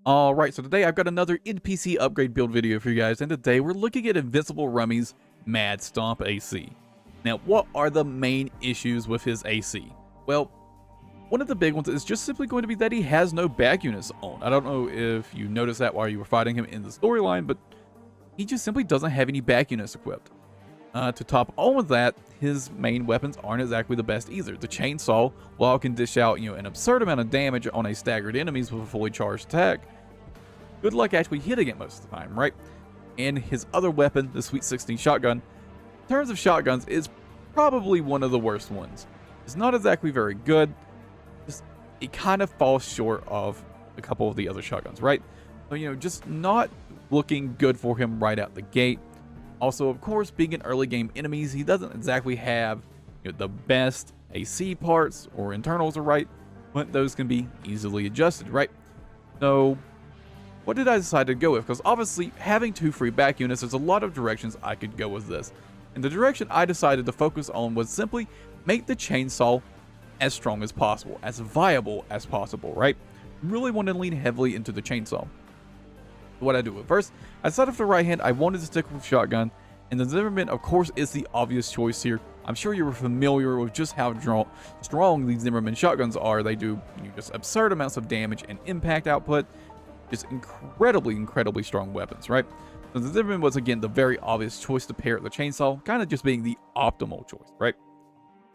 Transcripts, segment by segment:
Alright, so today I've got another NPC upgrade build video for you guys, and today we're looking at Invincible Rummy's Mad Stomp AC. Now, what are the main issues with his AC? Well, one of the big ones is just simply going to be that he has no back units on. I don't know if you noticed that while you were fighting him in the storyline, but he just simply doesn't have any back units equipped. To top all of that, his main weapons aren't exactly the best either. The chainsaw, while it can dish out an absurd amount of damage on a staggered enemies with a fully charged attack, good luck actually hitting it most of the time, right? And his other weapon, the Sweet 16 shotgun, in terms of shotguns, is probably one of the worst ones. It's not exactly very good. It kind of falls short of a couple of the other shotguns, right? So, just not looking good for him right out the gate. Also, of course, being in early game enemies, he doesn't exactly have the best AC parts or internals are right, but those can be easily adjusted, right? So, what did I decide to go with? Because obviously, having 2 free back units, there's a lot of directions I could go with this. And the direction I decided to focus on was simply make the chainsaw as strong as possible, as viable as possible, right? Really want to lean heavily into the chainsaw. What I do with first, I decided for the right hand, I wanted to stick with shotgun, and the Zimmerman, of course, is the obvious choice here. I'm sure you were familiar with just how strong these Zimmerman shotguns are. They do just absurd amounts of damage and impact output. Just incredibly strong weapons, right? So the Zimmerman was, again, the very obvious choice to pair with the chainsaw, kind of just being the optimal choice, right?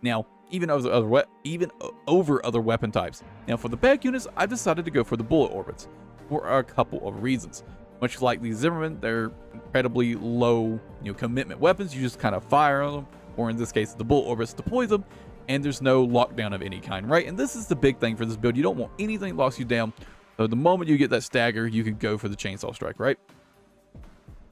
Now, even over other weapon types. Now, for the back units, I've decided to go for the bullet orbits for a couple of reasons. Much like the Zimmerman, they're incredibly low, commitment weapons. You just kind of fire on them, or in this case, the bullet orbits deploy them, and there's no lockdown of any kind, right? And this is the big thing for this build. You don't want anything that locks you down. So the moment you get that stagger, you can go for the chainsaw strike, right?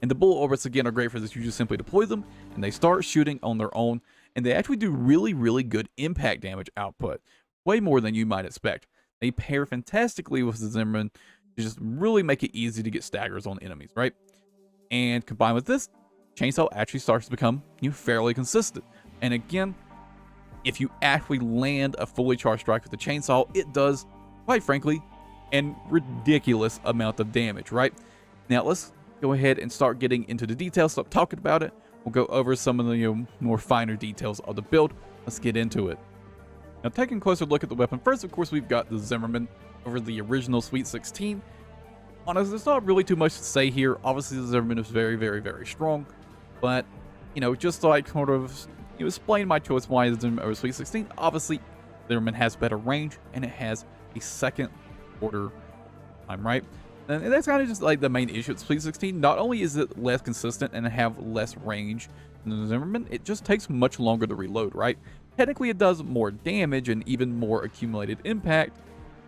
And the bullet orbits, again, are great for this. You just simply deploy them, and they start shooting on their own, and they actually do really good impact damage output, way more than you might expect. They pair fantastically with the Zimmerman to just really make it easy to get staggers on enemies, right? And combined with this, chainsaw actually starts to become fairly consistent. And again, if you actually land a fully charged strike with the chainsaw, it does, quite frankly, a ridiculous amount of damage, right? Now let's go ahead and start getting into the details. Stop talking about it. We'll go over some of the more finer details of the build. Let's get into it. Now, taking a closer look at the weapon, first, of course, we've got the Zimmerman over the original Sweet 16. Honestly, there's not really too much to say here. Obviously, the Zimmerman is very strong, but just like sort of explain my choice why the Zimmerman over Sweet 16. Obviously, Zimmerman has better range and it has a second order time, right? And that's kind of just like the main issue with Sweet 16. Not only is it less consistent and have less range than the Zimmerman, it just takes much longer to reload, right? Technically, it does more damage and even more accumulated impact,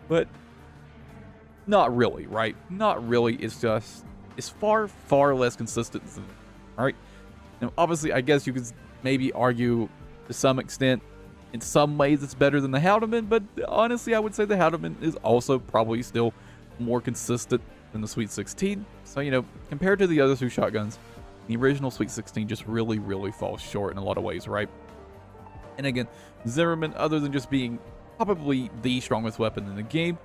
but not really, right? Not really. It's far less consistent. All right. Now, obviously, I guess you could maybe argue to some extent, in some ways, it's better than the Haldeman, but honestly, I would say the Haldeman is also probably still more consistent than the Sweet 16. So, compared to the other 2 shotguns, the original Sweet 16 just really falls short in a lot of ways, right? And again, Zimmerman, other than just being probably the strongest weapon in the game,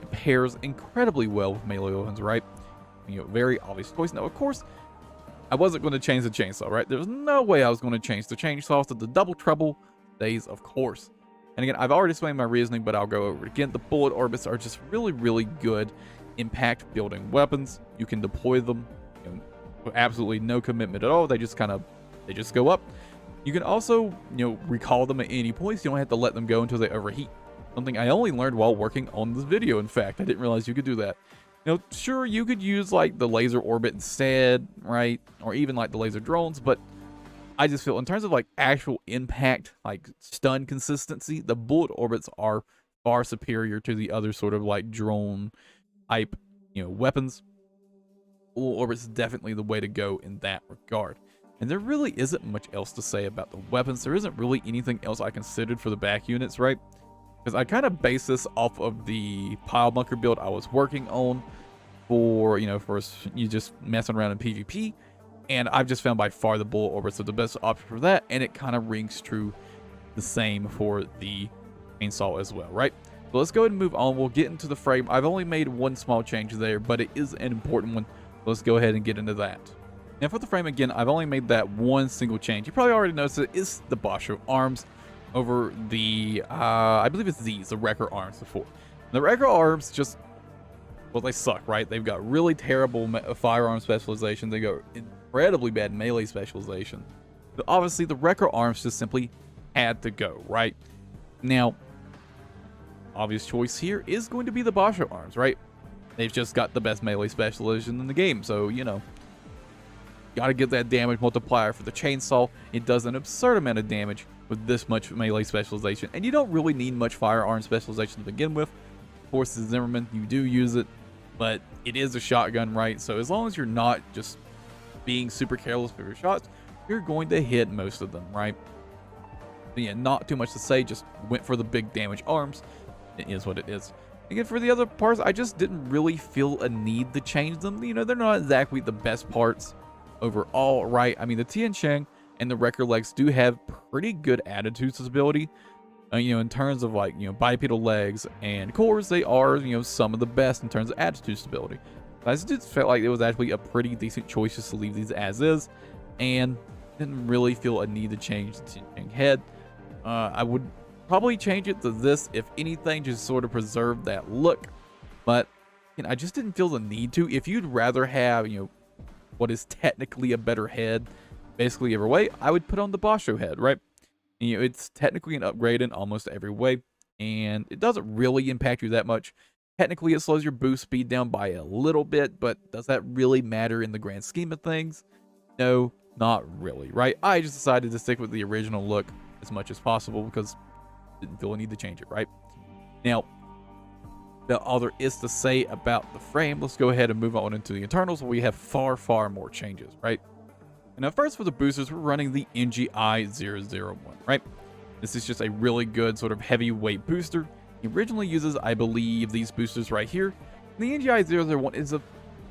it pairs incredibly well with melee weapons, right? Very obvious choice. Now, of course, I wasn't going to change the chainsaw, right? There was no way I was going to change the chainsaw to the double treble days, of course. And again, I've already explained my reasoning, but I'll go over it again. The bullet orbits are just really good impact building weapons. You can deploy them with absolutely no commitment at all. They just go up. You can also, recall them at any point. You don't have to let them go until they overheat. Something I only learned while working on this video, in fact. I didn't realize you could do that. Sure, you could use like the laser orbit instead, right? Or even like the laser drones, but I just feel in terms of like actual impact, like stun consistency, the bullet orbits are far superior to the other sort of like drone type, weapons. Bullet orbits is definitely the way to go in that regard. And there really isn't much else to say about the weapons. There isn't really anything else I considered for the back units, right? Because I kind of base this off of the pile bunker build I was working on for, for you just messing around in PvP. And I've just found by far the bullet orbits are the best option for that, and it kind of rings true the same for the chainsaw as well, right? So let's go ahead and move on. We'll get into the frame. I've only made one small change there, but it is an important one. Let's go ahead and get into that. Now for the frame, again, I've only made that one single change. You probably already noticed it is the Basho arms over the, I believe it's these, the Wrecker arms before. The Wrecker arms just, well, they suck, right? They've got really terrible firearm specialization. They got incredibly bad melee specialization. But obviously, the Wrecker arms just simply had to go, right? Now, obvious choice here is going to be the Basho arms, right? They've just got the best melee specialization in the game, so, you know, gotta get that damage multiplier for the chainsaw. It does an absurd amount of damage with this much melee specialization, and you don't really need much firearm specialization to begin with. Of course, the Zimmerman, you do use it, but it is a shotgun, right? So as long as you're not just being super careless with your shots, you're going to hit most of them, right? But yeah, not too much to say, just went for the big damage arms. It is what it is. Again, for the other parts, I just didn't really feel a need to change them. You know, they're not exactly the best parts overall, right? I mean, the Tian Chang and the Wrecker legs do have pretty good attitude stability. You know, in terms of like, you know, bipedal legs and cores, they are, you know, some of the best in terms of attitude stability. I just felt like it was actually a pretty decent choice just to leave these as is, and didn't really feel a need to change the Tian Chang head. I would probably change it to this, if anything, just sort of preserve that look. But you know, I just didn't feel the need to. If you'd rather have, you know, what is technically a better head, basically every way, I would put on the Basho head, right? You know, it's technically an upgrade in almost every way, and it doesn't really impact you that much. Technically, it slows your boost speed down by a little bit, but does that really matter in the grand scheme of things? No, not really, right? I just decided to stick with the original look as much as possible because I didn't feel a need to change it, right? Now, that's all there is to say about the frame. Let's go ahead and move on into the internals, where we have far, far more changes, right? And now first for the boosters, we're running the NGI-001, right? This is just a really good sort of heavyweight booster. He originally uses, I believe, these boosters right here. And the NGI-001 is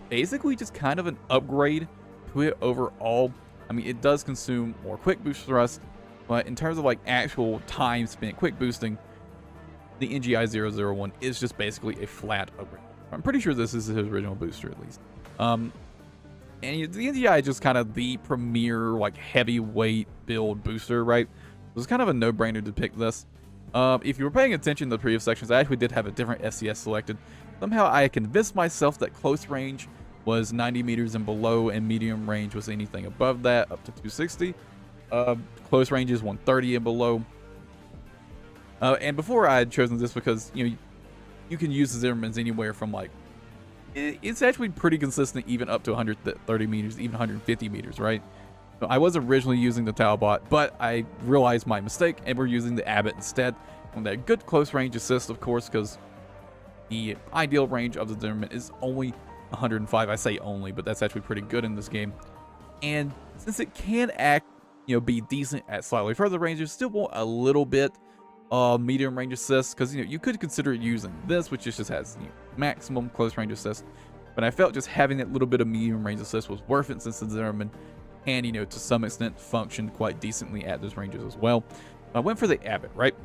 basically just kind of an upgrade to it overall. I mean, it does consume more quick boost thrust, but in terms of like actual time spent quick boosting, the NGI-001 is just basically a flat upgrade. I'm pretty sure this is his original booster at least. And the NGI is just kind of the premier like heavyweight build booster, right? So it's kind of a no-brainer to pick this. If you were paying attention to the previous sections, I actually did have a different SCS selected. Somehow I convinced myself that close range was 90 meters and below, and medium range was anything above that, up to 260. Close range is 130 and below. And before I had chosen this because, you know, you can use the Zimmermans anywhere from like, it's actually pretty consistent even up to 130 meters, even 150 meters, right? So I was originally using the Talbot, but I realized my mistake and we're using the Abbott instead. On that good close range assist, of course, because the ideal range of the Zimmerman is only 105. I say only, but that's actually pretty good in this game. And since it can act, you know, be decent at slightly further ranges, still want a little bit medium range assist, because, you know, you could consider using this, which just has, you know, maximum close range assist. But I felt just having that little bit of medium range assist was worth it, since the Zimmerman can, you know, to some extent function quite decently at those ranges as well. I went for the Abbott, right?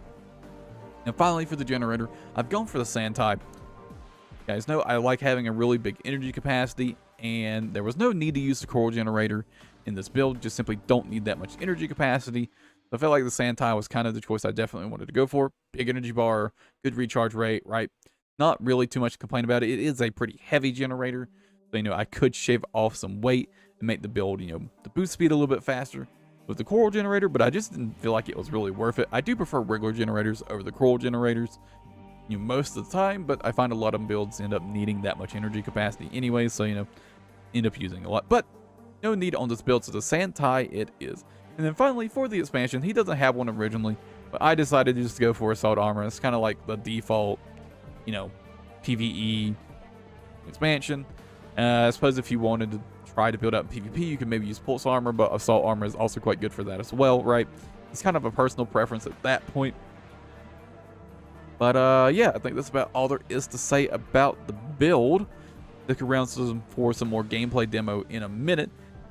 And finally, for the generator, I've gone for the Santai. You guys know I like having a really big energy capacity, and there was no need to use the coral generator in this build. Just simply don't need that much energy capacity. So I felt like the Santai was kind of the choice I definitely wanted to go for. Big energy bar, good recharge rate, right? Not really too much to complain about it. It is a pretty heavy generator, so, you know, I could shave off some weight and make the build, you know, the boost speed a little bit faster with the coral generator, but I just didn't feel like it was really worth it. I do prefer regular generators over the coral generators, you know, most of the time, but I find a lot of builds end up needing that much energy capacity anyway, so, you know, end up using a lot. But no need on this build, so the Santai it is. And then finally, for the expansion, he doesn't have one originally, but I decided to just go for assault armor. It's kind of like the default, you know, PvE expansion. I suppose if you wanted to try to build up PvP, you could maybe use pulse armor, but assault armor is also quite good for that as well, right? It's kind of a personal preference at that point. But yeah, I think that's about all there is to say about the build. Stick around for some more gameplay demo in a minute.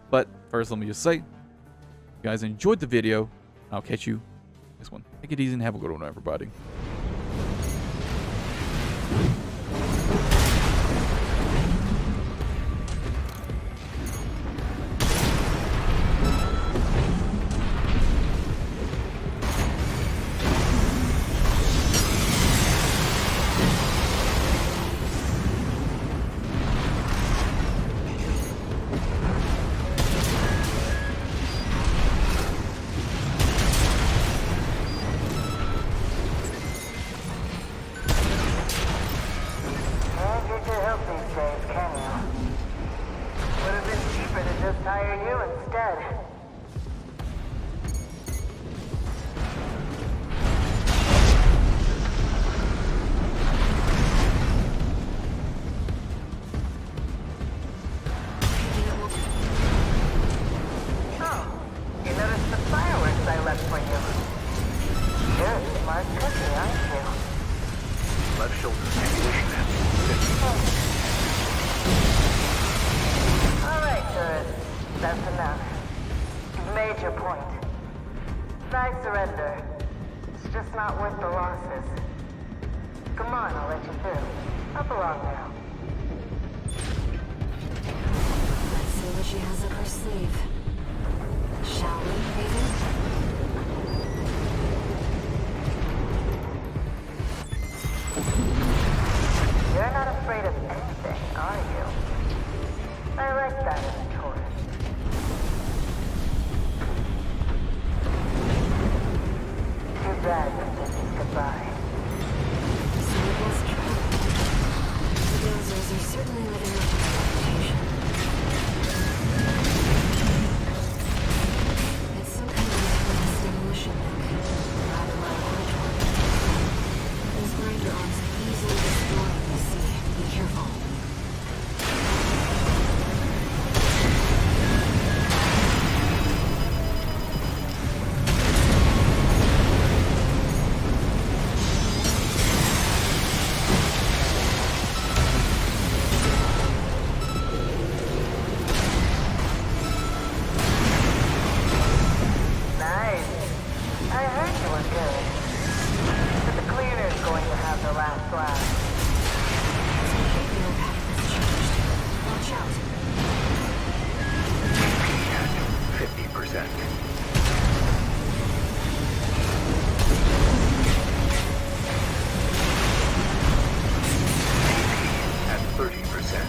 But first, let me just say, if you guys enjoyed the video, I'll catch you next one. Take it easy and have a good one, everybody. too help these days, can you? Would have been cheaper to just hire you instead. Oh, you noticed the fireworks I left for you. You're a smart cookie, aren't you? Left shoulder ammunition at 50. Alright, tourist. That's enough. You've made your point. I surrender. It's just not worth the losses. Come on, I'll let you through. Up along now. Let's see what she has up her sleeve. Shall we, Raven? You're not afraid of anything, are you? I like that as a tourist. Too bad that this is goodbye. So it was true. The Dozers are certainly living up to their reputation. It's some kind of interesting mission link. Rather laboratory. Those grinder arms are easily destroyed, you see. Be careful. Nice. I heard you were good. But the cleaner's going to have the last laugh. The behavioral pattern has changed. Watch out. At 50%. At 30%.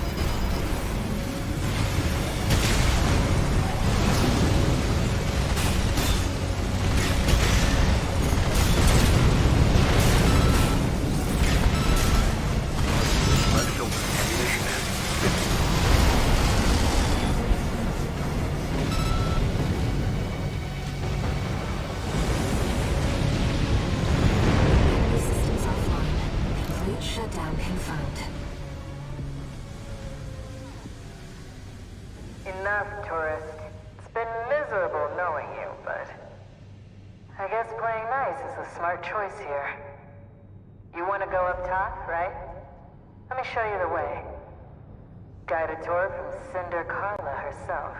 Left shoulder ammunition at 50. Enemy systems offline. Complete shutdown confirmed. Enough, tourist. It's been miserable knowing you, but I guess playing nice is a smart choice here. You want to go up top, right? Let me show you the way. Guided tour from Cinder Carla herself.